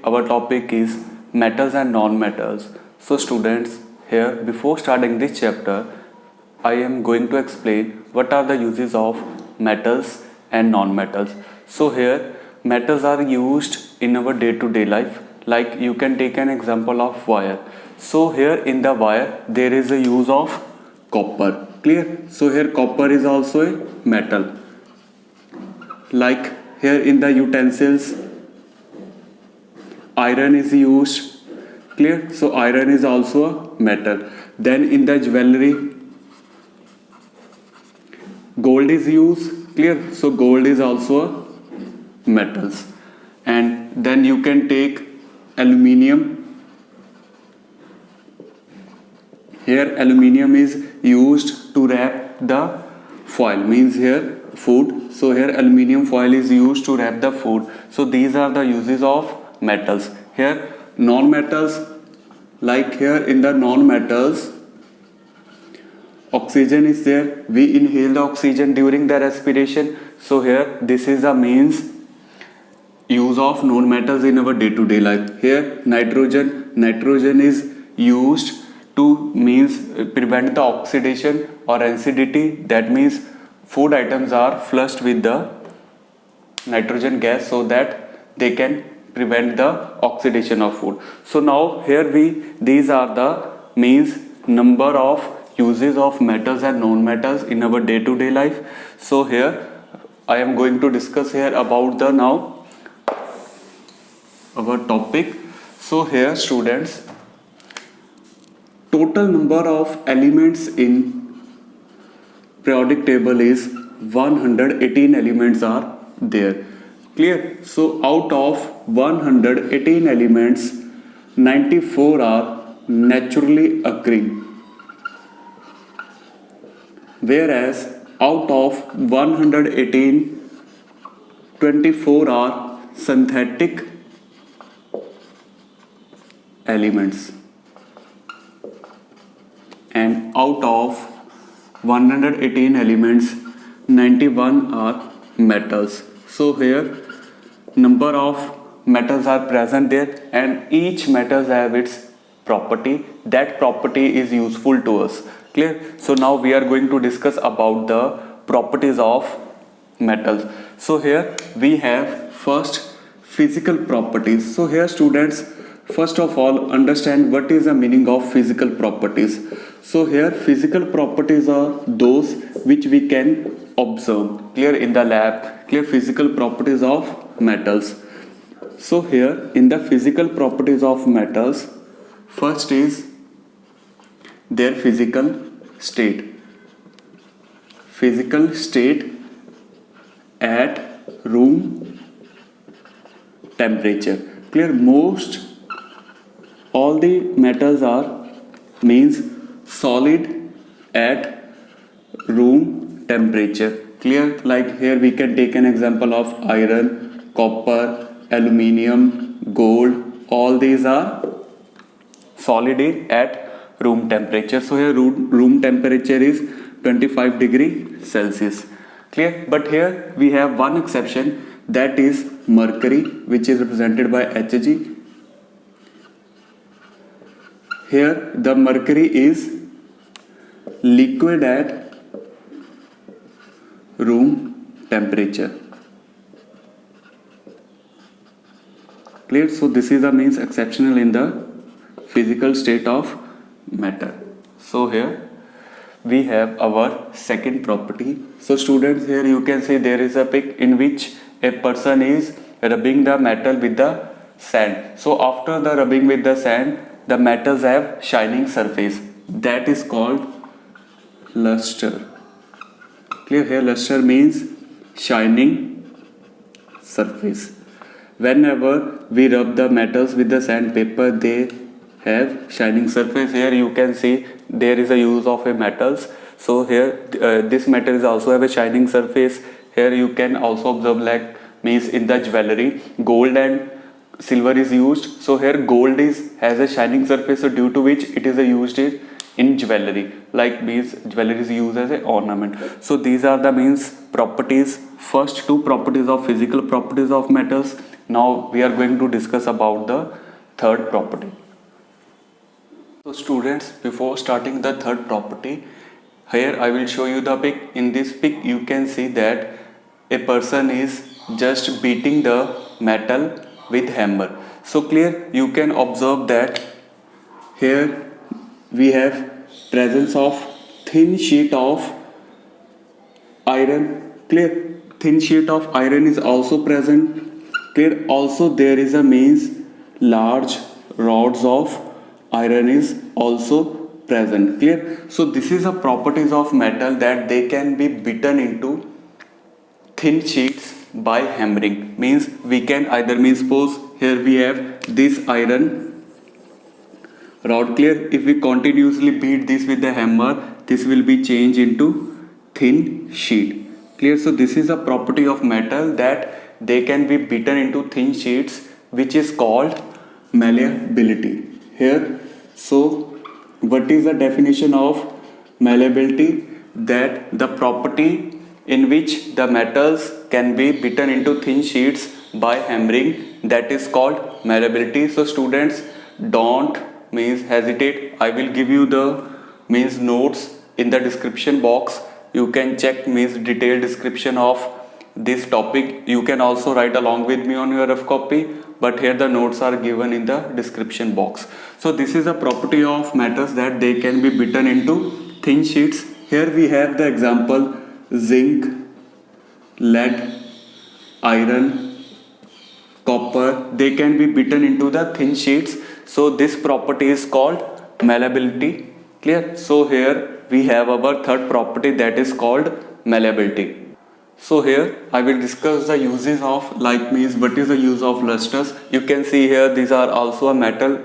our topic is metals and non-metals. So students, here before starting this chapter, I am going to explain what are the uses of metals and non-metals. So here metals are used in our day-to-day life. Like you can take an example of wire. So here in the wire there is a use of copper. Clear? So here copper is also a metal. Like here in the utensils iron is used. Clear? So iron is also a metal. Then in the jewelry gold is used. Clear? So gold is also a metals. And then you can take aluminium. Here aluminium is used to wrap the foil, means here food. So here aluminium foil is used to wrap the food. So these are the uses of metals. Here non-metals, like here in the non-metals oxygen is there. We inhale the oxygen during the respiration. So here this is the means use of non-metals in our day-to-day life. Here nitrogen is used to means prevent the oxidation or acidity. That means food items are flushed with the nitrogen gas so that they can prevent the oxidation of food. So now here these are the means number of uses of metals and non-metals in our day-to-day life. So here I am going to discuss here about the now our topic. So here students, total number of elements in periodic table is 118 elements are there. Clear? So out of 118 elements, 94 are naturally occurring, whereas out of 118, 24 are synthetic elements, and out of 118 elements 91 are metals. So here number of metals are present there, and each metals have its property. That property is useful to us. Clear? So now we are going to discuss about the properties of metals. So here we have first physical properties. So here students, first of all understand what is the meaning of physical properties. So here physical properties are those which we can observe. Clear? In the lab. Clear? Physical properties of metals. So here in the physical properties of metals, first is their physical state. Physical state at room temperature. Clear? Most all the metals are means solid at room temperature. Clear? Like here we can take an example of iron, copper, aluminium, gold. All these are solid at room temperature. So here room temperature is 25 degree Celsius. Clear? But here we have one exception, that is mercury, which is represented by Hg. Here the mercury is liquid at room temperature. Clear? So this is the means exceptional in the physical state of matter. So here we have our second property. So students, here you can see there is a pic in which a person is rubbing the metal with the sand. So after the rubbing with the sand, the metals have shining surface. That is called luster. Clear? Here luster means shining surface. Whenever we rub the metals with the sandpaper, they have shining surface. Here you can see there is a use of a metals. So here this metal is also have a shining surface. Here you can also observe like means in the jewelry gold and silver is used. So here gold has a shining surface, so due to which it is used in jewelry. Like means jewelry is used as an ornament. So these are the means properties. First two properties of physical properties of metals. Now we are going to discuss about the third property. So students, before starting the third property, here I will show you the pic. In this pic you can see that a person is just beating the metal with hammer. So clear, you can observe that here we have presence of thin sheet of iron. Clear, thin sheet of iron is also present. Clear, also there is a means large rods of iron is also present. Clear, so this is a properties of metal that they can be beaten into thin sheets by hammering. Means we can either, means suppose here we have this iron rod. Clear, if we continuously beat this with the hammer, this will be changed into thin sheet. Clear, so this is a property of metal that they can be beaten into thin sheets, which is called malleability. Here, so what is the definition of malleability? That the property in which the metals can be beaten into thin sheets by hammering, that is called malleability. So students, don't means hesitate. I will give you the means notes in the description box. You can check means detailed description of this topic. You can also write along with me on your rough copy, but here the notes are given in the description box. So this is a property of metals that they can be beaten into thin sheets. Here we have the example zinc, lead, iron, copper. They can be beaten into the thin sheets. So this property is called malleability. Clear? So here we have our third property, that is called malleability. So here I will discuss the uses of, like means what is the use of lustrous. You can see here these are also a metal,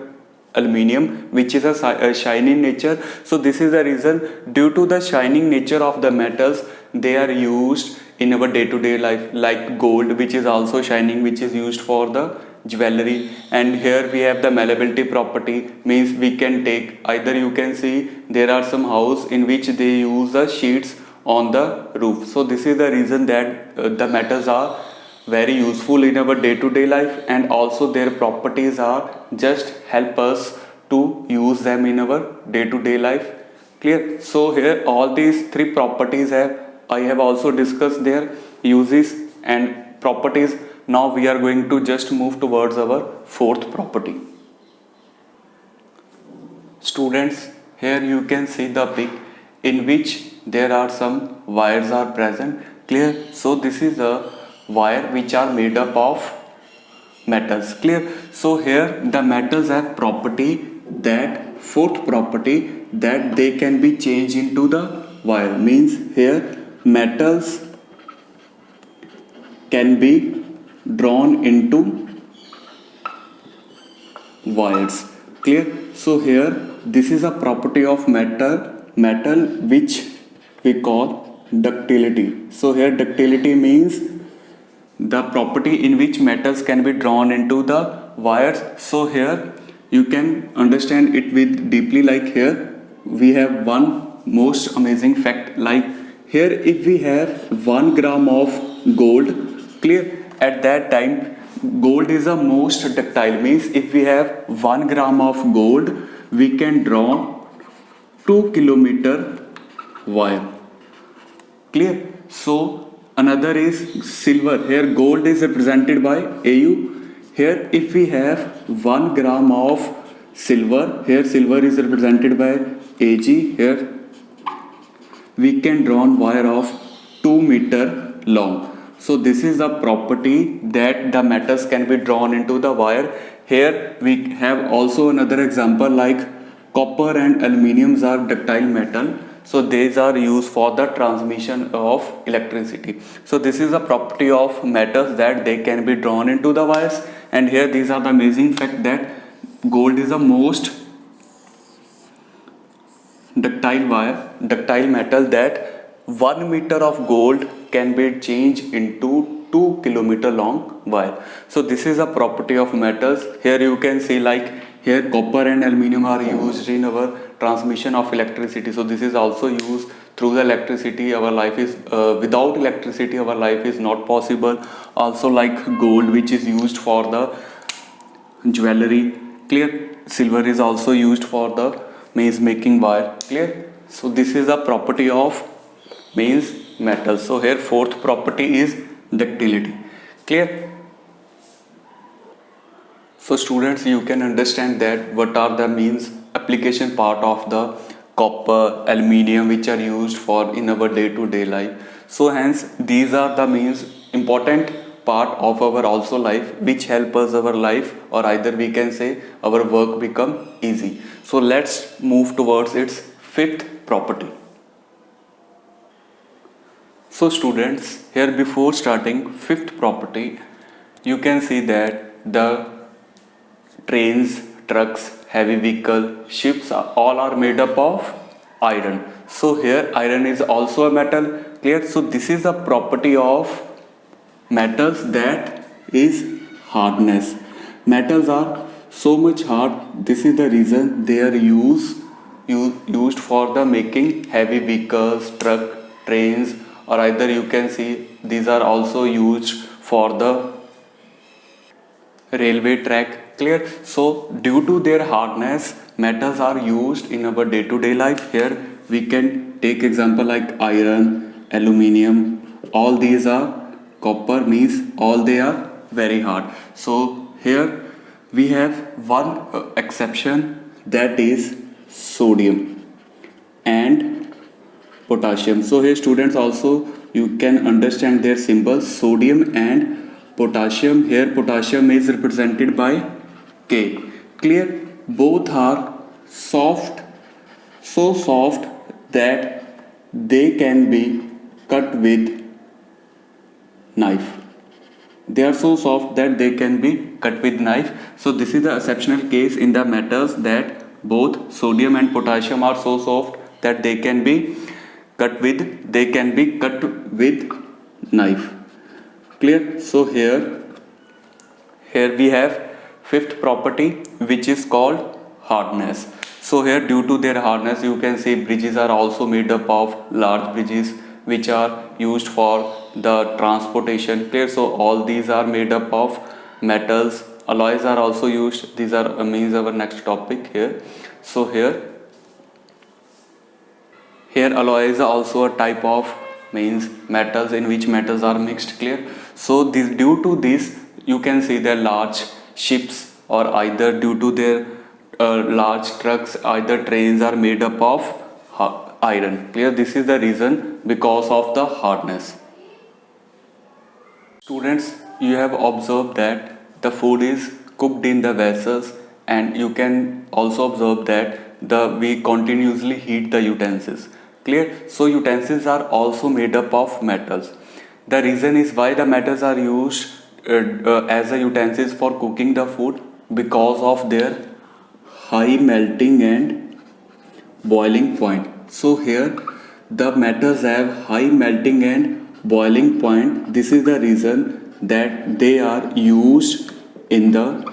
aluminium, which is a shiny nature. So this is the reason, due to the shining nature of the metals, they are used in our day-to-day life, like gold, which is also shining, which is used for the jewelry. And here we have the malleability property, means we can take either, you can see there are some house in which they use the sheets on the roof. So this is the reason that the metals are very useful in our day-to-day life, and also their properties are just help us to use them in our day-to-day life. Clear? So here all these three properties I have also discussed their uses and properties. Now we are going to just move towards our fourth property. Students, here you can see the pic in which there are some wires are present. Clear? So this is a wire which are made up of metals. Clear? So here the metals have property, that fourth property, that they can be changed into the wire. Means here metals can be drawn into wires. Clear? So here this is a property of metal which we call ductility. So here ductility means the property in which metals can be drawn into the wires. So here you can understand it with deeply, like here we have one most amazing fact, like here if we have 1 gram of gold. Clear? At that time gold is the most ductile, means if we have 1 gram of gold, we can draw 2 kilometer wire. Clear? So another is silver. Here gold is represented by AU. Here if we have 1 gram of silver, here silver is represented by AG. Here we can draw wire of 2 meter long. So this is a property that the metals can be drawn into the wire. Here we have also another example, like copper and aluminiums are ductile metal. So these are used for the transmission of electricity. So this is a property of metals that they can be drawn into the wires. And here these are the amazing fact that gold is the most ductile metal, that 1 meter of gold can be changed into 2 kilometer long wire. So this is a property of metals. Here you can see like Here copper and aluminum are used in our transmission of electricity, so this is also used through the electricity. Our life is without electricity our life is not possible. Also like gold, which is used for the jewelry, clear. Silver is also used for the means making wire, clear. So this is a property of means metal. So here fourth property is ductility, clear. So students, you can understand that what are the means application part of the copper, aluminium, which are used for in our day-to-day life. So hence these are the means important part of our also life, which help us our life, or either we can say our work become easy. So let's move towards its fifth property. So students, here before starting fifth property, you can see that the trains, trucks, heavy vehicle, ships all are made up of iron. So here iron is also a metal, clear. So this is a property of metals, that is hardness. Metals are so much hard, this is the reason they are used for the making heavy vehicles, truck, trains, or either you can see these are also used for the railway track, clear. So due to their hardness, metals are used in our day-to-day life. Here we can take example like iron, aluminium, all these are copper, means all they are very hard. So here we have one exception, that is sodium and potassium. So here students also you can understand their symbols, sodium and potassium. Here potassium is represented by K, clear. Both are soft, so soft that they can be cut with knife. They are so soft that they can be cut with knife. So this is the exceptional case in the metals, that both sodium and potassium are so soft that they can be cut with knife, clear. So here we have fifth property, which is called hardness. So here due to their hardness, you can see bridges are also made up of large bridges, which are used for the transportation, clear. So all these are made up of metals. Alloys are also used. These are means our next topic here. So here alloy is also a type of means metals, in which metals are mixed, clear. So this, due to this, you can see the large ships, or either due to their large trucks, either trains are made up of iron, clear. This is the reason, because of the hardness. Students, you have observed that the food is cooked in the vessels, and you can also observe that we continuously heat the utensils, clear. So utensils are also made up of metals. The reason is why the metals are used as a utensils for cooking the food, because of their high melting and boiling point. So here the metals have high melting and boiling point. This is the reason that they are used in the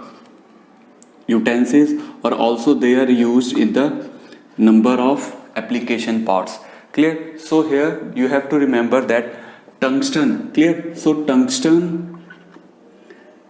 utensils, or also they are used in the number of application parts, clear. So here you have to remember that tungsten, clear. So tungsten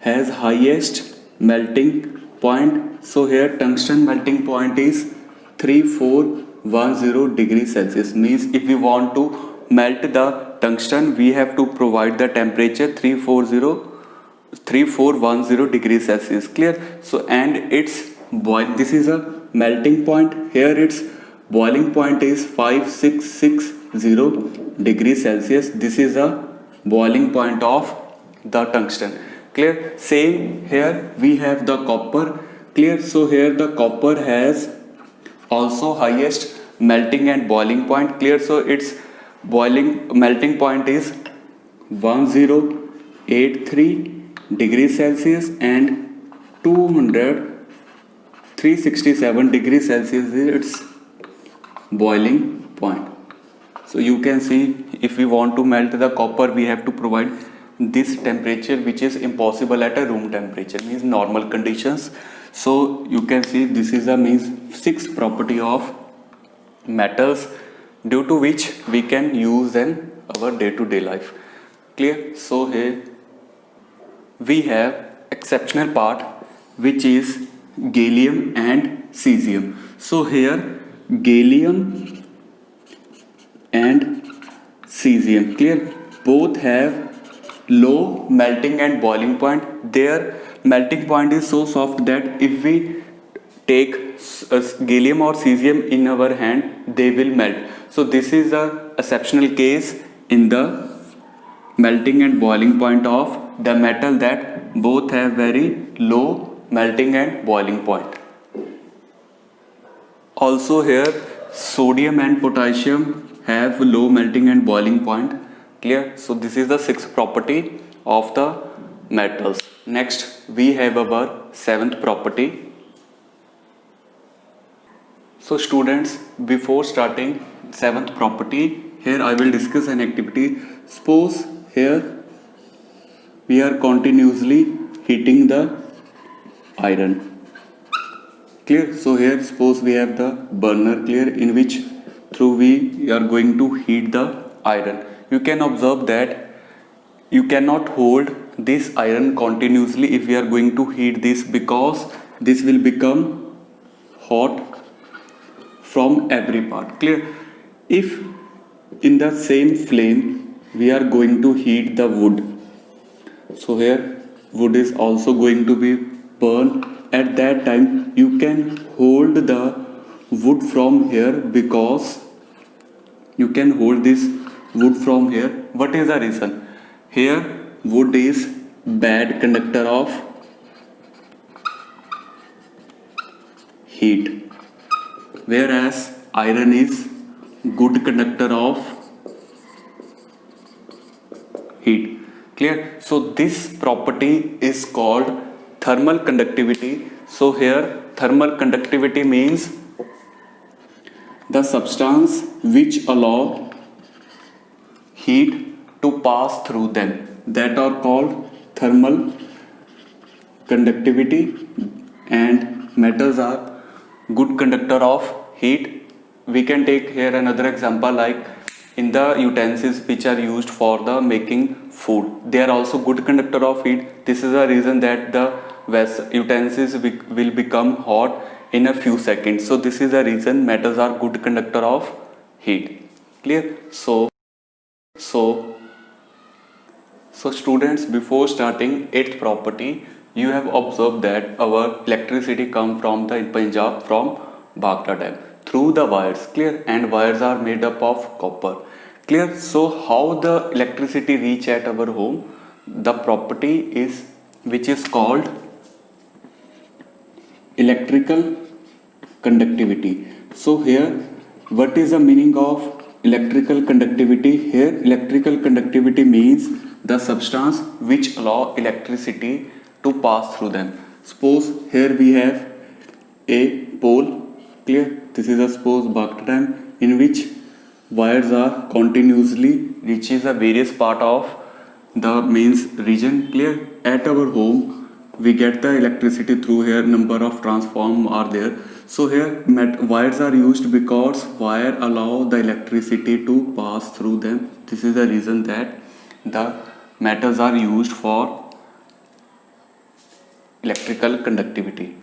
has highest melting point. So here tungsten melting point is 3410 degrees Celsius. Means if we want to melt the tungsten, we have to provide the temperature 3410 degrees Celsius, clear. So and its this is a melting point. Here its boiling point is 5660 degrees Celsius. This is a boiling point of the tungsten, clear. Same here we have the copper, clear. So here the copper has also highest melting and boiling point, clear. So its melting point is 1083 degrees Celsius, and 367 degrees Celsius is its boiling point. So you can see, if we want to melt the copper, we have to provide this temperature, which is impossible at a room temperature, means normal conditions. So you can see this is a means sixth property of metals due to which we can use in our day-to-day life. Clear? So here we have exceptional part which is gallium and cesium. So here gallium and cesium, clear, both have low melting and boiling point. Their melting point is so soft that if we take gallium or cesium in our hand, they will melt. So this is a exceptional case in the melting and boiling point of the metal, that both have very low melting and boiling point. Also here sodium and potassium have low melting and boiling point. Clear? So this is the sixth property of the metals. Next we have our seventh property. So students, before starting seventh property, here I will discuss an activity. Suppose here we are continuously heating the iron. Clear? So here suppose we have the burner, clear, in which through we are going to heat the iron. You can observe that you cannot hold this iron continuously if we are going to heat this, because this will become hot from every part. Clear? If in the same flame we are going to heat the wood, so here wood is also going to be burned. At that time you can hold the wood from here, because you can hold this wood from here. What is the reason? Here wood is bad conductor of heat, whereas iron is good conductor of heat. Clear? So this property is called thermal conductivity. So here thermal conductivity means the substance which allow heat to pass through them, that are called thermal conductivity, and metals are good conductor of heat. We can take here another example, like in the utensils which are used for the making food, they are also good conductor of heat. This is the reason that the utensils will become hot in a few seconds. So this is the reason metals are good conductor of heat. Clear? So students, before starting eighth property, you have observed that our electricity come from the Punjab, from Bhakra Dam, through the wires. Clear? And wires are made up of copper. Clear? So how the electricity reach at our home? The property is which is called electrical conductivity. So here what is the meaning of electrical conductivity? Here electrical conductivity means the substance which allow electricity to pass through them. Suppose here we have a pole. Clear? This is a suppose Bhakra Dam, in which wires are continuously reaches a various part of the mains region. Clear? At our home we get the electricity through here, number of transform are there. So here wires are used because wire allow the electricity to pass through them. This is the reason that the metals are used for electrical conductivity.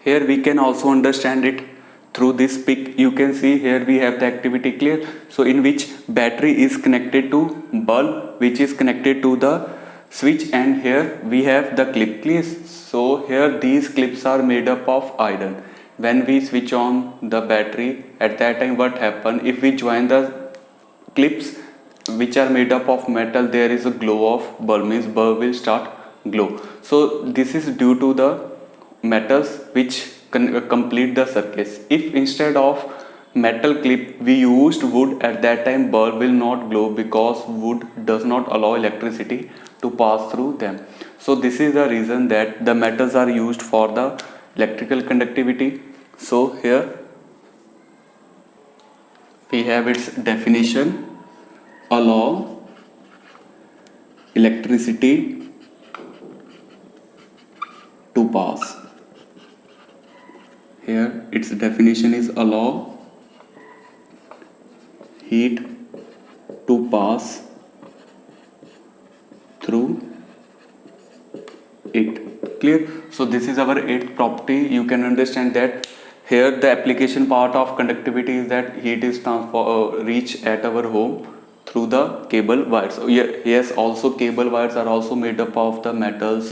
Here we can also understand it through this pic. You can see here we have the activity. Clear? So in which battery is connected to bulb, which is connected to the switch, and here we have the clip. Clear? So here these clips are made up of iron. When we switch on the battery, at that time what happen, if we join the clips which are made up of metal, there is a glow of bulb, means bulb will start glow. So this is due to the metals which complete the circuits. If instead of metal clip we used wood, at that time bulb will not glow, because wood does not allow electricity to pass through them. So this is the reason that the metals are used for the electrical conductivity. So here we have its definition: allow electricity to pass. Here its definition is allow heat to pass through it. Clear? So this is our eighth property. You can understand that here the application part of conductivity is that heat is reach at our home through the cable wires. So yes, also cable wires are also made up of the metals